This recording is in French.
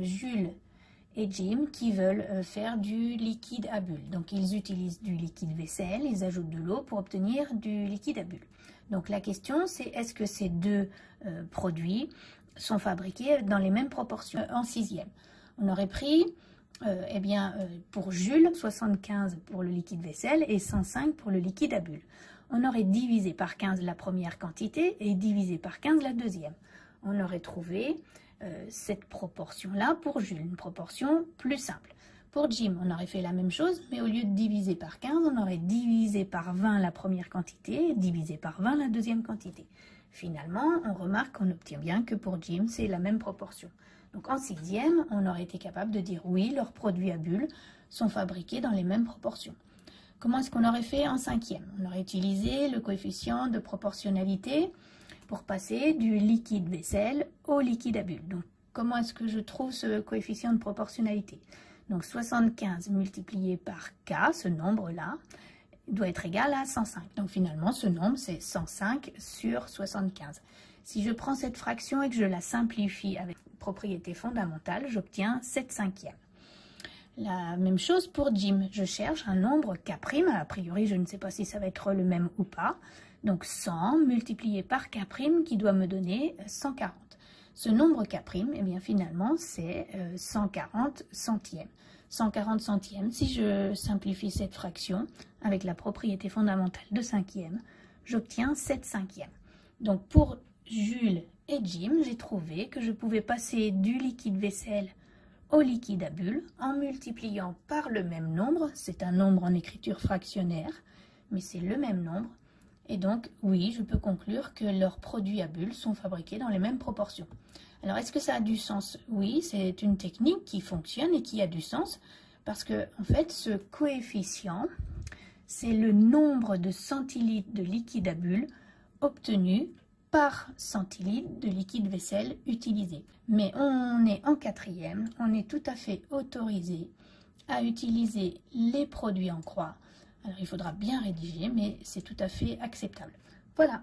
Jules et Jim qui veulent faire du liquide à bulles. Donc ils utilisent du liquide vaisselle, ils ajoutent de l'eau pour obtenir du liquide à bulles. Donc la question c'est est-ce que ces deux produits sont fabriqués dans les mêmes proportions en sixième. On aurait pris pour Jules 75 pour le liquide vaisselle et 105 pour le liquide à bulles. On aurait divisé par 15 la première quantité et divisé par 15 la deuxième. On aurait trouvé cette proportion-là pour Jules, une proportion plus simple. Pour Jim, on aurait fait la même chose, mais au lieu de diviser par 15, on aurait divisé par 20 la première quantité et divisé par 20 la deuxième quantité. Finalement, on remarque qu'on obtient bien que pour Jim, c'est la même proportion. Donc en sixième, on aurait été capable de dire oui, leurs produits à bulles sont fabriqués dans les mêmes proportions. Comment est-ce qu'on aurait fait en cinquième? On aurait utilisé le coefficient de proportionnalité pour passer du liquide vaisselle au liquide à bulles. Donc, comment est-ce que je trouve ce coefficient de proportionnalité? Donc, 75 multiplié par K, ce nombre-là, doit être égal à 105. Donc, finalement, ce nombre, c'est 105 sur 75. Si je prends cette fraction et que je la simplifie avec propriété fondamentale, j'obtiens 7 cinquièmes. La même chose pour Jim. Je cherche un nombre K'. A priori, je ne sais pas si ça va être le même ou pas. Donc 100 multiplié par K' qui doit me donner 140. Ce nombre K', eh bien finalement, c'est 140 centièmes. 140 centièmes, si je simplifie cette fraction avec la propriété fondamentale de cinquième, j'obtiens 7 cinquièmes. Donc pour Jules et Jim, j'ai trouvé que je pouvais passer du liquide vaisselle au liquide à bulles en multipliant par le même nombre. C'est un nombre en écriture fractionnaire, mais c'est le même nombre. Et donc, oui, je peux conclure que leurs produits à bulles sont fabriqués dans les mêmes proportions. Alors, est-ce que ça a du sens? Oui, c'est une technique qui fonctionne et qui a du sens parce que, en fait, ce coefficient, c'est le nombre de centilitres de liquide à bulles obtenu par centilitre de liquide vaisselle utilisé. Mais on est en quatrième, on est tout à fait autorisé à utiliser les produits en croix. Alors, il faudra bien rédiger, mais c'est tout à fait acceptable. Voilà.